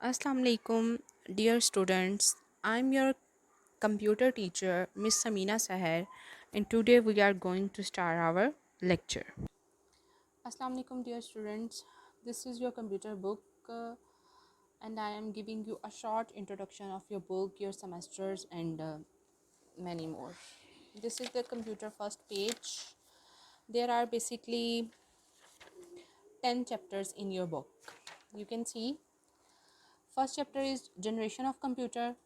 Assalamu alaikum, dear students. I'm your computer teacher, Miss Samina Saher, and today we are going to start our lecture. Assalamu alaikum, dear students. This is your computer book, and I am giving you a short introduction of your book, your semesters, and many more. This is the computer first page. There are basically 10 chapters in your book. You can see first chapter is generation of computer,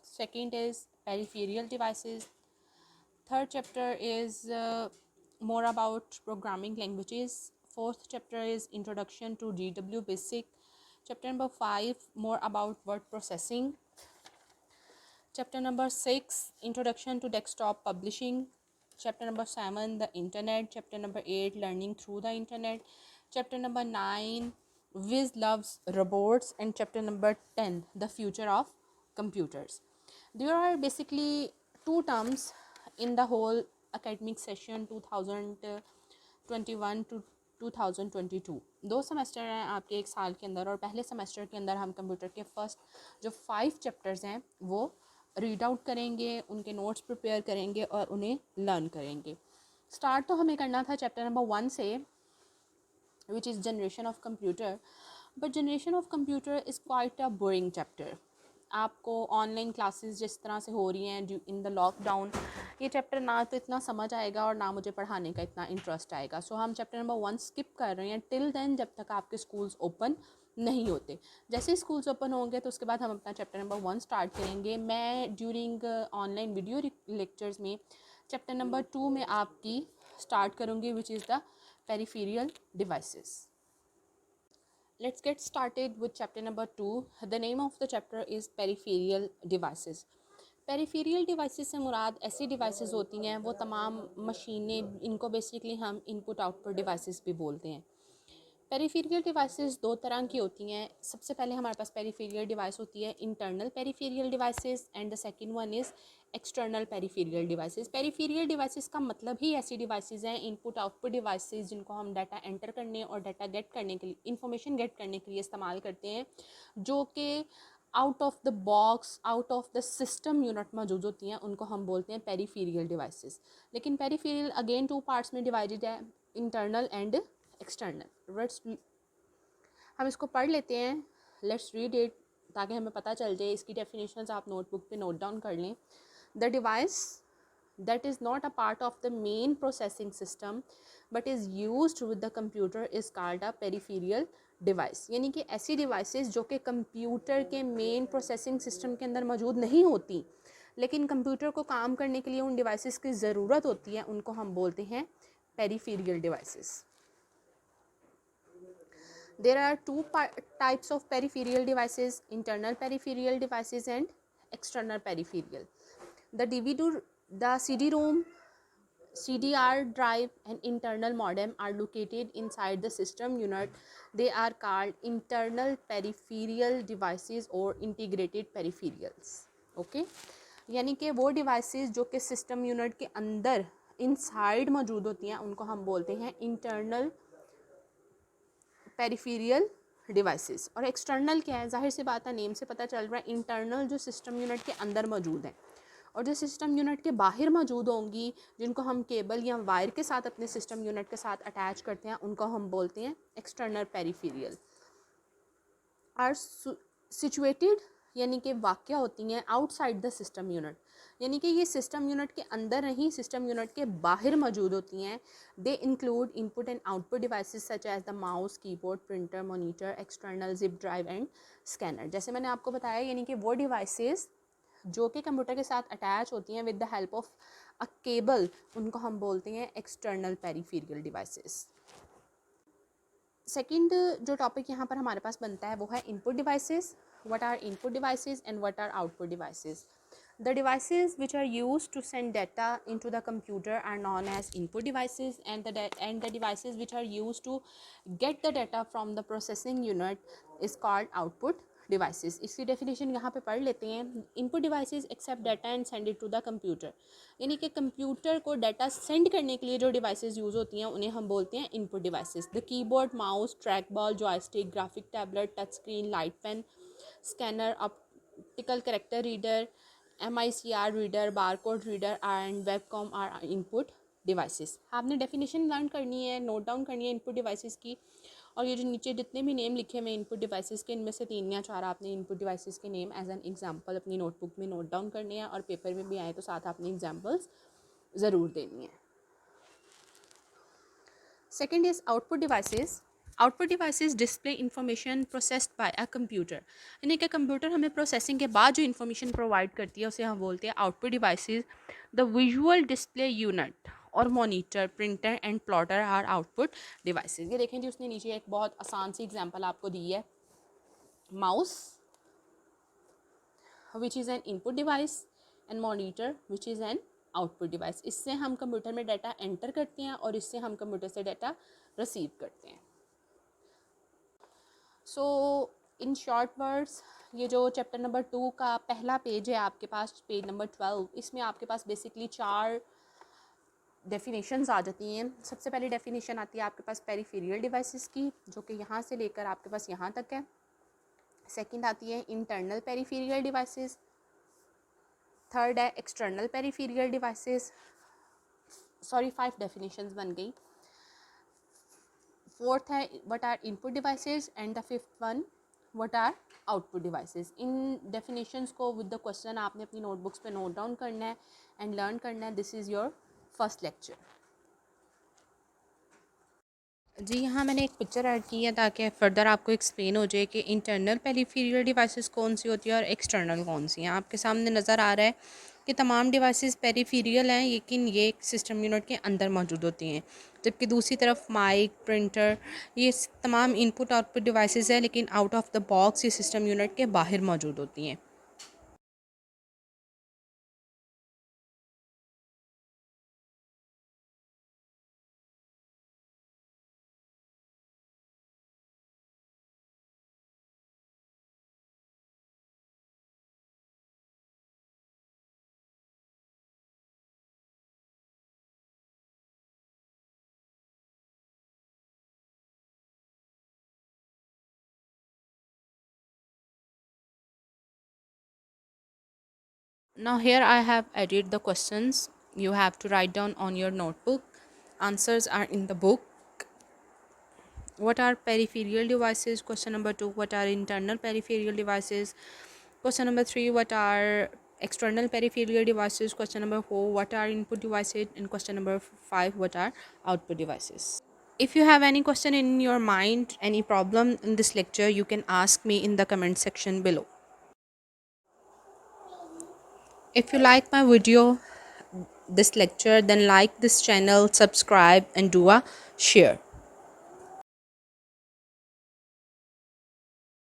second is peripheral devices, third chapter is more about programming languages, fourth chapter is introduction to GW basic, chapter number 5 more about word processing, chapter number 6 introduction to desktop publishing, chapter number 7 the internet, chapter number 8 learning through the internet, chapter number 9 Wiz loves robots, and chapter number 10 the future of computers. There are basically two terms in the whole academic session 2021 to 2022. दो semester हैं आपके एक साल के अंदर, और पहले semester के अंदर हम कंप्यूटर के फर्स्ट जो 5 चैप्टर्स हैं वो रीड आउट करेंगे, उनके नोट्स प्रिपेयर करेंगे और उन्हें लर्न करेंगे. स्टार्ट तो हमें करना था चैप्टर नंबर 1 से, which is generation of computer, but generation of computer is quite a boring chapter. आपको ऑनलाइन क्लासेस जिस तरह से हो रही हैं इन द लॉकडाउन, ये चैप्टर ना तो इतना समझ आएगा और ना मुझे पढ़ाने का इतना इंटरेस्ट आएगा. सो हम चैप्टर नंबर 1 स्किप कर रहे हैं टिल देन, जब तक आपके स्कूल्स ओपन नहीं होते. जैसे ही स्कूल्स ओपन होंगे तो उसके बाद हम अपना चैप्टर नंबर 1 स्टार्ट करेंगे. मैं ड्यूरिंग ऑनलाइन वीडियो लेक्चर्स में चैप्टर नंबर 2 में आपकी स्टार्ट करूँगी, which is the peripheral devices. Let's get started with chapter number 2. The name of the chapter is peripheral devices. Peripheral devices से मुराद ऐसी devices होती हैं, वो तमाम मशीनें, इनको बेसिकली हम इनपुट आउटपुट डिवाइसेस भी बोलते हैं. पेरीफेरियल डिवाइसेस दो तरह की होती हैं. सबसे पहले हमारे पास पेरीफेरियल डिवाइस होती है internal peripheral devices, and the second one is external peripheral devices. Peripheral devices का मतलब ही ऐसी डिवाइसेस हैं, इनपुट आउटपुट डिवाइसेस, जिनको हम डाटा एंटर करने और डाटा गेट करने के लिए, इंफॉर्मेशन गेट करने के लिए इस्तेमाल करते हैं, जो कि out of the box, out of the system unit मौजूद होती हैं. उनको हम बोलते हैं पेरीफेरियल डिवाइसेस. लेकिन पेरीफेरियल अगेन 2 पार्ट्स में डिवाइडेड है, इंटरनल एंड एक्सटर्नल. लेट्स हम इसको पढ़ लेते हैं. लेट्स रीड इट, ताकि हमें पता चल जाए. इसकी डेफिनेशंस आप नोटबुक पे नोट डाउन कर लें. The device that is not a part of the main processing system but is used with the computer is called a peripheral device. यानी कि ऐसी डिवाइसेस जो कि कंप्यूटर के मेन प्रोसेसिंग सिस्टम के अंदर मौजूद नहीं होती, लेकिन कंप्यूटर को काम करने के लिए उन डिवाइसेस की ज़रूरत होती है, उनको हम बोलते हैं peripheral devices. There are two types of peripheral devices: internal peripheral devices and external peripheral. The DVD, the CD-ROM, CDR drive and internal modem are located inside the system unit. They are called internal peripheral devices or integrated peripherals. Okay, यानी कि वो devices जो कि system unit के अंदर inside मौजूद होती हैं, उनको हम बोलते हैं इंटरनल पेरीफेरियल डिवाइसेस. और एक्सटर्नल क्या है? जाहिर सी बात है, नेम से पता चल रहा है. इंटरनल जो सिस्टम यूनिट के अंदर मौजूद हैं, और जो सिस्टम यूनिट के बाहर मौजूद होंगी, जिनको हम केबल या वायर के साथ अपने सिस्टम यूनिट के साथ अटैच करते हैं, उनको हम बोलते हैं एक्सटर्नल पेरीफेरियल. आर सिचुएटेड यानी कि वाक़या होती हैं आउटसाइड द सिस्टम यूनिट, यानी कि ये सिस्टम यूनिट के अंदर नहीं, सिस्टम यूनिट के बाहर मौजूद होती हैं. They include input and output devices such as the mouse, keyboard, printer, monitor, external zip drive and scanner. जैसे मैंने आपको बताया, यानी कि वो डिवाइसेस जो कि कंप्यूटर के साथ अटैच होती हैं with the help of a cable, उनको हम बोलते हैं एक्सटर्नल पेरीफेरियल डिवाइसेस. सेकेंड जो टॉपिक यहाँ पर हमारे पास बनता है वो है input devices. what are input devices and what are output devices? The devices which are used to send data into the computer are known as input devices, and the devices which are used to get the data from the processing unit is called output devices. इसकी definition यहाँ पे पढ़ लेते हैं. input devices accept data and send it to the computer. यानी कि computer को data send करने के लिए जो डिवाइसेस यूज़ होती हैं उन्हें हम बोलते हैं input devices. The keyboard, mouse, track ball, joystick, graphic tablet, touch screen, light pen, scanner, optical character reader, MICR reader, barcode reader and webcam are input devices. आपने डेफिनेशन लर्न करनी है, note down करनी है input devices की, और ये जो नीचे जितने भी नेम लिखे हुए इनपुट डिवाइसेस के, इनमें से 3 या 4 आपने इनपुट डिवाइसेस के नेम एज एन एग्जांपल अपनी नोटबुक में नोट डाउन करने हैं, और पेपर में भी आए तो साथ आपने एग्जांपल्स ज़रूर देनी है. Second is output devices. Output devices display information processed bye a computer, यानी कि कंप्यूटर हमें प्रोसेसिंग के बाद जो इन्फॉर्मेशन प्रोवाइड करती है उसे हम बोलते हैं output devices. The visual display unit और monitor, printer and plotter are output devices. ये देखें जी, उसने नीचे एक बहुत आसान सी एग्जांपल आपको दी है. Mouse which is an input device and monitor which is an output device. इससे हम कंप्यूटर में डाटा एंटर करते हैं और इससे हम कंप्यूटर से डाटा रिसीव करते हैं. सो इन शॉर्ट वर्ड्स, ये जो चैप्टर नंबर 2 का पहला पेज है आपके पास, पेज नंबर 12, इसमें आपके पास बेसिकली 4 डेफिनेशंस आ जाती हैं. सबसे पहली डेफिनेशन आती है आपके पास पेरिफेरियल डिवाइसेस की, जो कि यहाँ से लेकर आपके पास यहाँ तक है. सेकंड आती है इंटरनल पेरिफेरियल डिवाइसेस. थर्ड है external peripheral devices. Sorry 5 definitions बन गई. फोर्थ है what are input devices and the fifth one what are output devices. इन डेफिनेशंस को विद द क्वेश्चन आपने अपनी नोटबुक्स पे नोट डाउन करना है एंड लर्न करना है. This is your first lecture. जी यहाँ मैंने एक पिक्चर ऐड की है ताकि फर्दर आपको एक्सप्लेन हो जाए कि इंटरनल पेरिफेरियल डिवाइसेस कौन सी होती है और एक्सटर्नल कौन सी हैं. आपके सामने नज़र आ रहा है कि तमाम डिवाइसेस पेरिफेरियल हैं, लेकिन ये एक सिस्टम यूनिट के अंदर मौजूद होती हैं, जबकि दूसरी तरफ माइक, प्रिंटर, ये तमाम इनपुट आउटपुट डिवाइसेस हैं, लेकिन आउट ऑफ द बॉक्स ये सिस्टम यूनिट के बाहर मौजूद होती हैं. Now here I have added the questions you have to write down on your notebook. Answers are in the book. What are peripheral devices? Question number 2, what are internal peripheral devices? Question number 3, what are external peripheral devices? Question number 4, what are input devices? And question number 5, what are output devices? If you have any question in your mind, any problem in this lecture, you can ask me in the comment section below. If you like my video, this lecture, then like this channel, subscribe and do a share.